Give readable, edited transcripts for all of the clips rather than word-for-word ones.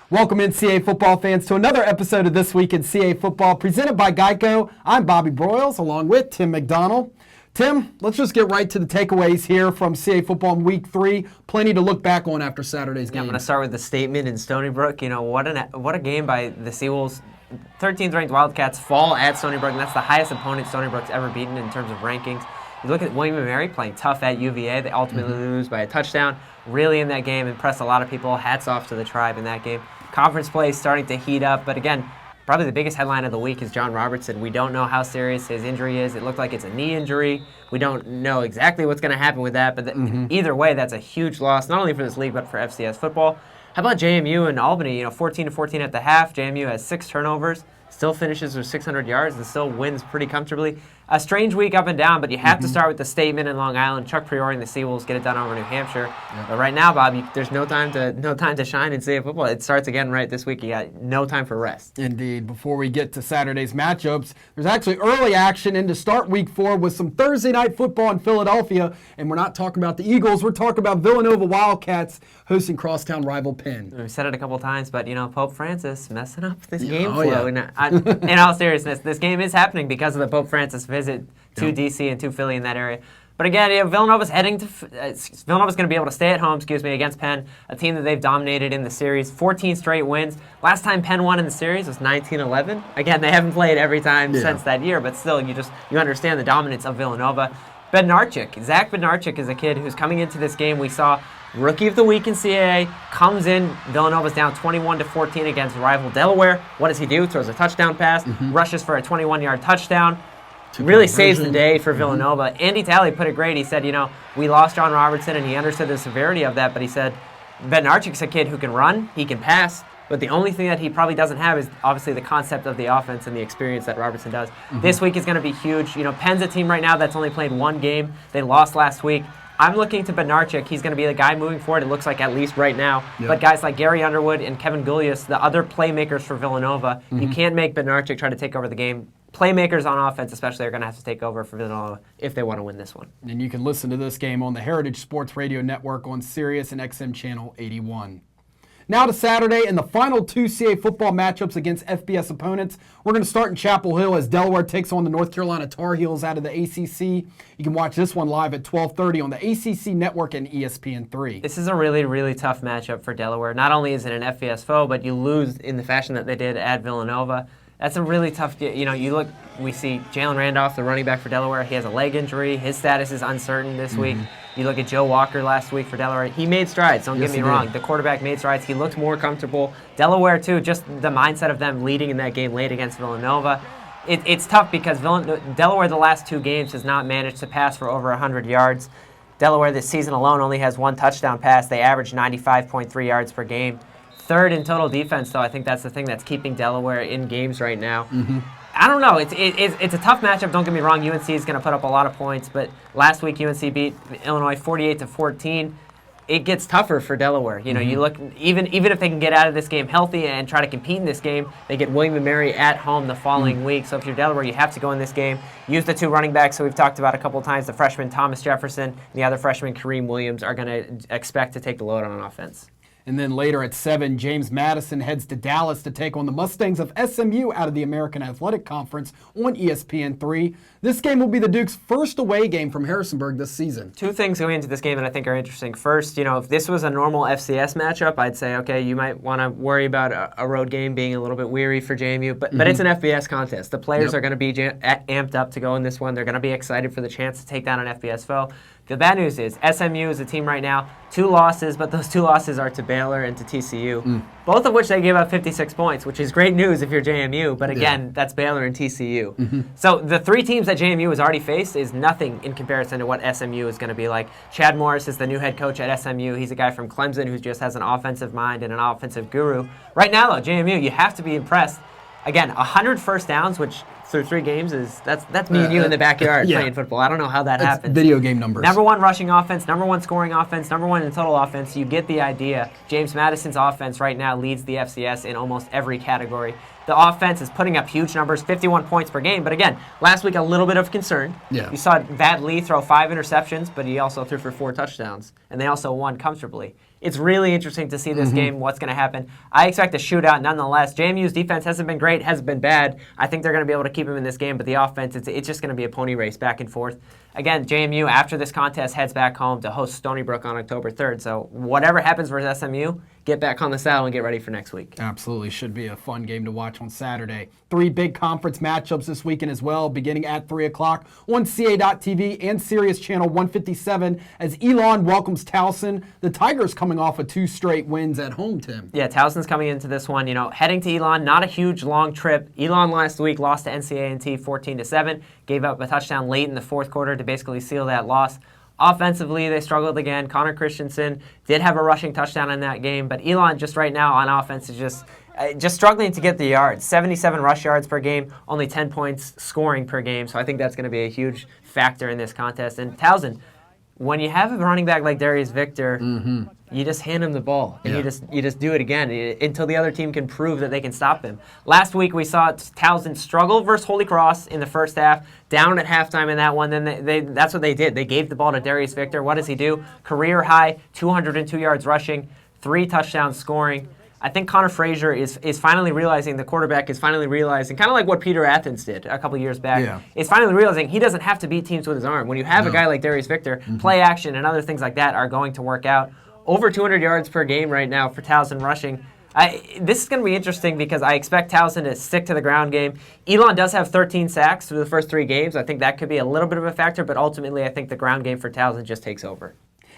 Welcome NCAA football fans to another episode of This Week in CAA Football presented by Geico. I'm Bobby Broyles along with Tim McDonald. Tim, let's just get right to the takeaways here from CAA football in week 3. Plenty to look back on after Saturday's game. I'm going to start with the statement in Stony Brook. You know, what a game by the Seawolves. 13th ranked Wildcats fall at Stony Brook, and that's the highest opponent Stony Brook's ever beaten in terms of rankings. You look at William & Mary playing tough at UVA. They ultimately lose by a touchdown. Really in that game, impressed a lot of people. Hats off to the Tribe in that game. Conference play is starting to heat up, but again, probably the biggest headline of the week is John Robertson. We don't know how serious his injury is. It looked like it's a knee injury. We don't know exactly what's going to happen with that, but either way, that's a huge loss, not only for this league, but for FCS football. How about JMU and Albany? 14-14 at the half. JMU has 6 turnovers, still finishes with 600 yards, and still wins pretty comfortably. A strange week up and down, but you have to start with the statement in Long Island. Chuck Priore and the Seawolves get it done over New Hampshire. Yep. But right now, Bob, there's no time to shine in CAA football. It starts again right this week. You got no time for rest. Indeed. Before we get to Saturday's matchups, there's actually early action into start week 4 with some Thursday night football in Philadelphia. And we're not talking about the Eagles. We're talking about Villanova Wildcats hosting crosstown rival Penn. We've said it a couple times, but Pope Francis messing up this game flow. Yeah. In all seriousness, this game is happening because of the Pope Francis visit to D.C. and to Philly in that area. But again, Villanova's going to be able to stay at home, against Penn, a team that they've dominated in the series. 14 straight wins. Last time Penn won in the series was 1911. Again, they haven't played every time since that year, but still, you understand the dominance of Villanova. Zach Bednarczyk is a kid who's coming into this game. We saw Rookie of the Week in CAA, comes in, Villanova's down 21-14 against rival Delaware. What does he do? Throws a touchdown pass, rushes for a 21-yard touchdown. Really saves the day for Villanova. Andy Talley put it great. He said, we lost John Robertson, and he understood the severity of that, but he said, Bednarczyk's a kid who can run, he can pass, but the only thing that he probably doesn't have is obviously the concept of the offense and the experience that Robertson does. This week is going to be huge. Penn's a team right now that's only played one game. They lost last week. I'm looking to Bednarczyk. He's going to be the guy moving forward, it looks like, at least right now. Yep. But guys like Gary Underwood and Kevin Gullius, the other playmakers for Villanova, you can't make Bednarczyk try to take over the game. Playmakers on offense especially are going to have to take over for Villanova if they want to win this one. And you can listen to this game on the Heritage Sports Radio Network on Sirius and XM Channel 81. Now to Saturday and the final 2 CAA football matchups against FBS opponents. We're going to start in Chapel Hill as Delaware takes on the North Carolina Tar Heels out of the ACC. You can watch this one live at 12:30 on the ACC Network and ESPN3. This is a really, really tough matchup for Delaware. Not only is it an FBS foe, but you lose in the fashion that they did at Villanova. That's a really tough, we see Jalen Randolph, the running back for Delaware. He has a leg injury. His status is uncertain this week. You look at Joe Walker last week for Delaware. He made strides, don't get me wrong. The quarterback made strides. He looked more comfortable. Delaware, too, just the mindset of them leading in that game late against Villanova. It's tough because Delaware, the last 2 games, has not managed to pass for over 100 yards. Delaware this season alone only has 1 touchdown pass. They average 95.3 yards per game. 3rd in total defense, though. I think that's the thing that's keeping Delaware in games right now. I don't know. It's a tough matchup. Don't get me wrong. UNC is going to put up a lot of points, but last week UNC beat Illinois 48-14. It gets tougher for Delaware. You look even if they can get out of this game healthy and try to compete in this game, they get William & Mary at home the following week. So if you're Delaware, you have to go in this game. Use the 2 running backs. So we've talked about a couple of times. The freshman Thomas Jefferson and the other freshman Kareem Williams are going to expect to take the load on offense. And then later at 7, James Madison heads to Dallas to take on the Mustangs of SMU out of the American Athletic Conference on ESPN3. This game will be the Duke's first away game from Harrisonburg this season. 2 things going into this game that I think are interesting. First, if this was a normal FCS matchup, I'd say, okay, you might want to worry about a road game being a little bit weary for JMU, but it's an FBS contest. The players are going to be amped up to go in this one. They're going to be excited for the chance to take down an FBS foe. The bad news is SMU is a team right now, 2 losses, but those 2 losses are to Baylor and to TCU, both of which they gave up 56 points, which is great news if you're JMU, but again, that's Baylor and TCU. So the 3 teams that JMU has already faced is nothing in comparison to what SMU is going to be like. Chad Morris is the new head coach at SMU. He's a guy from Clemson who just has an offensive mind and an offensive guru. Right now, though, JMU, you have to be impressed. Again, 100 first downs, which through 3 games that's me and you in the backyard playing football. I don't know how that happens. Video game numbers. Number 1 rushing offense, number 1 scoring offense, number 1 in total offense. You get the idea. James Madison's offense right now leads the FCS in almost every category. The offense is putting up huge numbers, 51 points per game. But again, last week a little bit of concern. You saw Vad Lee throw 5 interceptions, but he also threw for 4 touchdowns, and they also won comfortably. It's really interesting to see this game, what's going to happen. I expect a shootout nonetheless. JMU's defense hasn't been great, hasn't been bad. I think they're going to be able to keep him in this game, but the offense, it's just going to be a pony race back and forth. Again, JMU, after this contest, heads back home to host Stony Brook on October 3rd. So whatever happens versus SMU, get back on the saddle and get ready for next week. Absolutely. Should be a fun game to watch on Saturday. 3 big conference matchups this weekend as well, beginning at 3 o'clock on CA.TV and Sirius Channel 157 as Elon welcomes Towson. The Tigers coming off of 2 straight wins at home, Tim. Yeah, Towson's coming into this one. Heading to Elon, not a huge, long trip. Elon last week lost to NCA&T 14-7, gave up a touchdown late in the fourth quarter to basically seal that loss. Offensively, they struggled again. Connor Christensen did have a rushing touchdown in that game, but Elon just right now on offense is just struggling to get the yards. 77 rush yards per game, only 10 points scoring per game, so I think that's going to be a huge factor in this contest. And Towson, when you have a running back like Darius Victor, you just hand him the ball, and you just do it again until the other team can prove that they can stop him. Last week we saw Towson struggle versus Holy Cross in the first half, down at halftime in that one. Then that's what they did. They gave the ball to Darius Victor. What does he do? Career high, 202 yards rushing, 3 touchdowns scoring. I think Connor Frazier is finally realizing, the quarterback is finally realizing, kind of like what Peter Athens did a couple years back, is finally realizing he doesn't have to beat teams with his arm. When you have a guy like Darius Victor, play action and other things like that are going to work out. Over 200 yards per game right now for Towson rushing. This is going to be interesting because I expect Towson to stick to the ground game. Elon does have 13 sacks through the first 3 games. I think that could be a little bit of a factor, but ultimately I think the ground game for Towson just takes over.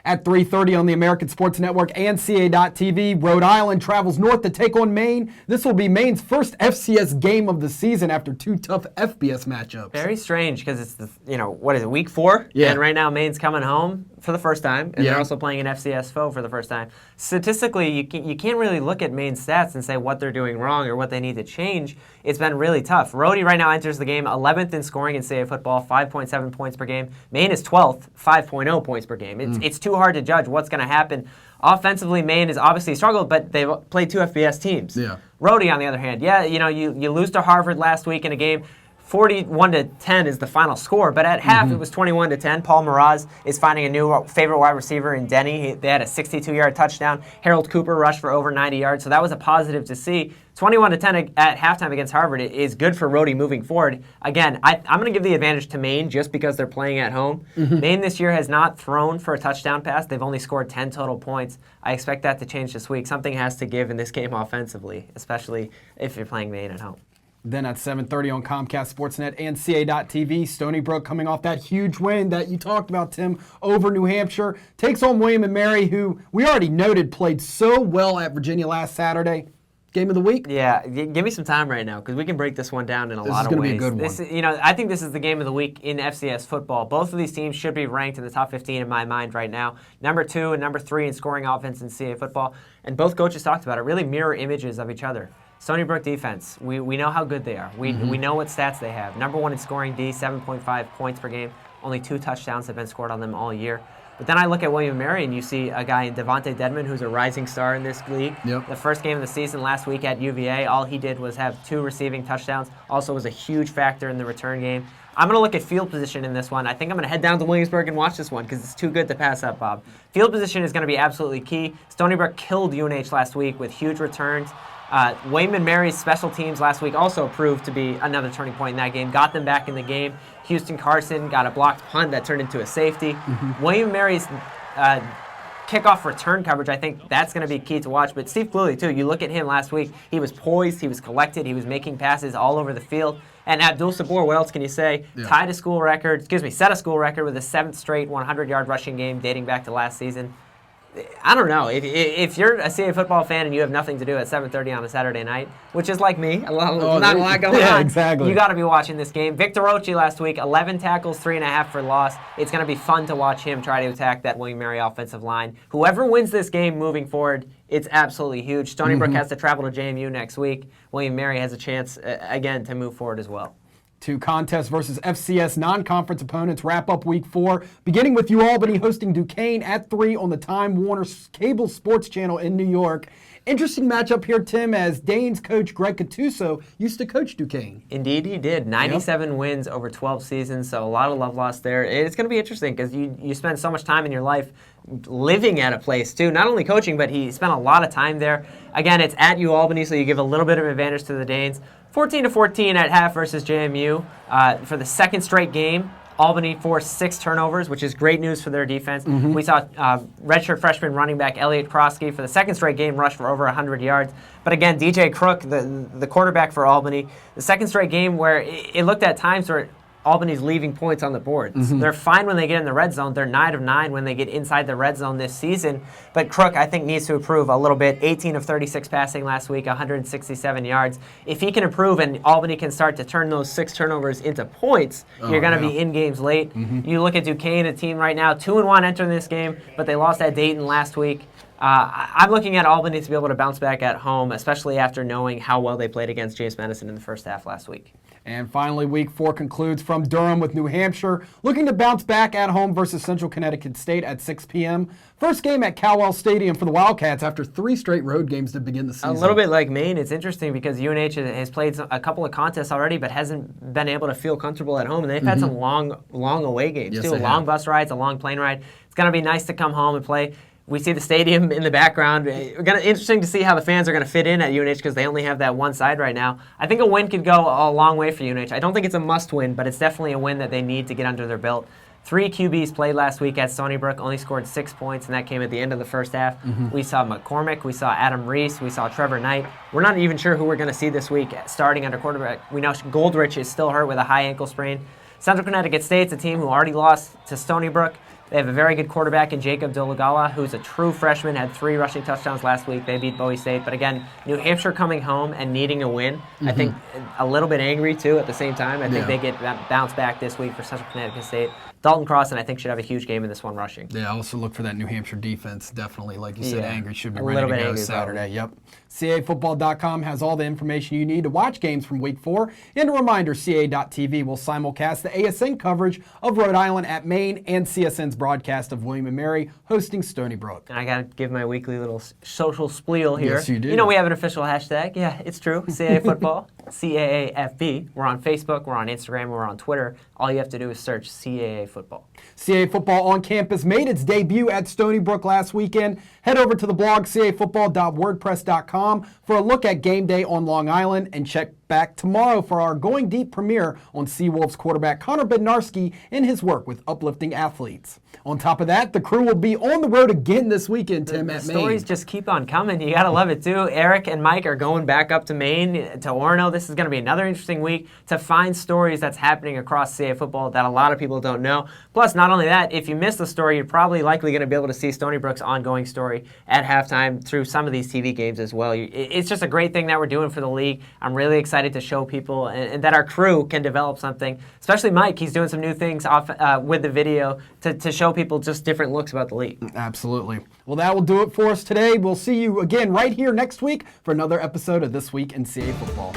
At 3:30 on the American Sports Network and CA.TV, Rhode Island travels north to take on Maine. This will be Maine's first FCS game of the season after 2 tough FBS matchups. Very strange because it's what is it, week 4? Yeah. And right now Maine's coming home for the first time, and they're also playing an FCS foe for the first time. Statistically, you can't really look at Maine's stats and say what they're doing wrong or what they need to change. It's been really tough. Rhode right now enters the game 11th in scoring in CA football, 5.7 points per game. Maine is 12th, 5.0 points per game. It's too hard to judge what's going to happen. Offensively, Maine has obviously struggled, but they've played 2 FBS teams. Yeah. Rhode, on the other hand, you lose to Harvard last week in a game. 41-10 is the final score, but at half it was 21-10. Paul Miraz is finding a new favorite wide receiver in Denny. They had a 62-yard touchdown. Harold Cooper rushed for over 90 yards, so that was a positive to see. 21-10 at halftime against Harvard is good for Rhode moving forward. Again, I'm going to give the advantage to Maine just because they're playing at home. Maine this year has not thrown for a touchdown pass. They've only scored 10 total points. I expect that to change this week. Something has to give in this game offensively, especially if you're playing Maine at home. Then at 7:30 on Comcast Sportsnet and CA.TV, Stony Brook coming off that huge win that you talked about, Tim, over New Hampshire, takes on William and Mary, who we already noted played so well at Virginia last Saturday. Game of the week? Yeah, give me some time right now because we can break this one down in a lot of ways. This is going to be a good one. I think this is the game of the week in FCS football. Both of these teams should be ranked in the top 15 in my mind right now. Number 2 and number 3 in scoring offense in CA football. And both coaches talked about it, really mirror images of each other. Stony Brook defense, we know how good they are. We know what stats they have. Number 1 in scoring D, 7.5 points per game. Only 2 touchdowns have been scored on them all year. But then I look at William & Mary, and you see a guy in Devontae Dedman who's a rising star in this league. Yep. The first game of the season last week at UVA, all he did was have 2 receiving touchdowns. Also was a huge factor in the return game. I'm going to look at field position in this one. I think I'm going to head down to Williamsburg and watch this one because it's too good to pass up, Bob. Field position is going to be absolutely key. Stony Brook killed UNH last week with huge returns. William & Mary's special teams last week also proved to be another turning point in that game. Got them back in the game. Houston Carson got a blocked punt that turned into a safety. William & Mary's kickoff return coverage, I think that's going to be key to watch. But Steve Cluley, too, you look at him last week, he was poised, he was collected, he was making passes all over the field. And Abdul Sabor, what else can you say? Yeah. Set a school record with a 7th straight 100-yard rushing game dating back to last season. I don't know. If you're a CA football fan and you have nothing to do at 7:30 on a Saturday night, which is like me, not a lot going on, exactly. You got to be watching this game. Victor Ochi last week, 11 tackles, 3.5 for loss. It's going to be fun to watch him try to attack that William & Mary offensive line. Whoever wins this game moving forward, it's absolutely huge. Stony Brook has to travel to JMU next week. William & Mary has a chance, again, to move forward as well. Two contests versus FCS non-conference opponents wrap up Week 4, beginning with Albany hosting Duquesne at 3 on the Time Warner Cable Sports Channel in New York. Interesting matchup here, Tim, as Danes coach Greg Cattuso used to coach Duquesne. Indeed, he did. 97 wins over 12 seasons, so a lot of love lost there. It's going to be interesting because you spend so much time in your life living at a place, too. Not only coaching, but he spent a lot of time there. Again, it's at Albany, so you give a little bit of advantage to the Danes. 14-14 at half versus JMU. For the second straight game, Albany forced 6 turnovers, which is great news for their defense. We saw redshirt freshman running back Elliot Krosky for the second straight game rush for over 100 yards. But again, DJ Crook, the quarterback for Albany, the second straight game where it looked at times where Albany's leaving points on the board. They're fine when they get in the red zone. They're 9 of 9 when they get inside the red zone this season. But Crook, I think, needs to improve a little bit. 18 of 36 passing last week, 167 yards. If he can improve and Albany can start to turn those 6 turnovers into points, you're going to be in games late. You look at Duquesne, a team right now, 2-1 entering this game, but they lost at Dayton last week. I'm looking at Albany to be able to bounce back at home, especially after knowing how well they played against James Madison in the first half last week. And finally, Week 4 concludes from Durham with New Hampshire, looking to bounce back at home versus Central Connecticut State at 6 p.m. First game at Cowell Stadium for the Wildcats after 3 straight road games to begin the season. A little bit like Maine. It's interesting because UNH has played a couple of contests already, but hasn't been able to feel comfortable at home. And they've had some long away games, too. Long bus rides, a long plane ride. It's going to be nice to come home and play. We see the stadium in the background. Interesting to see how the fans are going to fit in at UNH because they only have that one side right now. I think a win could go a long way for UNH. I don't think it's a must-win, but it's definitely a win that they need to get under their belt. 3 QBs played last week at Stony Brook, only scored 6 points, and that came at the end of the first half. We saw McCormick, we saw Adam Reese, we saw Trevor Knight. We're not even sure who we're going to see this week starting under quarterback. We know Goldrich is still hurt with a high ankle sprain. Central Connecticut State's a team who already lost to Stony Brook. They have a very good quarterback in Jacob Dolagala, who's a true freshman, had 3 rushing touchdowns last week. They beat Bowie State. But again, New Hampshire coming home and needing a win. I think a little bit angry, too, at the same time. I think they get bounced back this week for Central Connecticut State. Dalton Crossan, I think, should have a huge game in this one rushing. Yeah, also look for that New Hampshire defense, definitely. Like you said, angry, should be ready to go Saturday. Yep. CAFootball.com has all the information you need to watch games from Week 4. And a reminder, CA.TV will simulcast the ASN coverage of Rhode Island at Maine and CSN's broadcast of William & Mary hosting Stony Brook. And I got to give my weekly little social spiel here. Yes, you do. You know we have an official hashtag. Yeah, it's true. CAA Football, CAAFB. We're on Facebook, we're on Instagram, we're on Twitter. All you have to do is search CAA Football. CAA Football on campus made its debut at Stony Brook last weekend. Head over to the blog cafootball.wordpress.com for a look at game day on Long Island, and check back tomorrow for our Going Deep premiere on Seawolves quarterback Connor Bednarski and his work with uplifting athletes. On top of that, the crew will be on the road again this weekend, Tim, at Maine. Stories just keep on coming. You got to love it, too. Eric and Mike are going back up to Maine, to Orono. This is going to be another interesting week to find stories that's happening across CAA football that a lot of people don't know. Plus, not only that, if you miss the story, you're probably likely going to be able to see Stony Brook's ongoing story at halftime through some of these TV games as well. It's just a great thing that we're doing for the league. I'm really excited to show people and that our crew can develop something, especially Mike. He's doing some new things off with the video to show people just different looks about the league. Absolutely. Well, that will do it for us today. We'll see you again right here next week for another episode of This Week in CAA Football.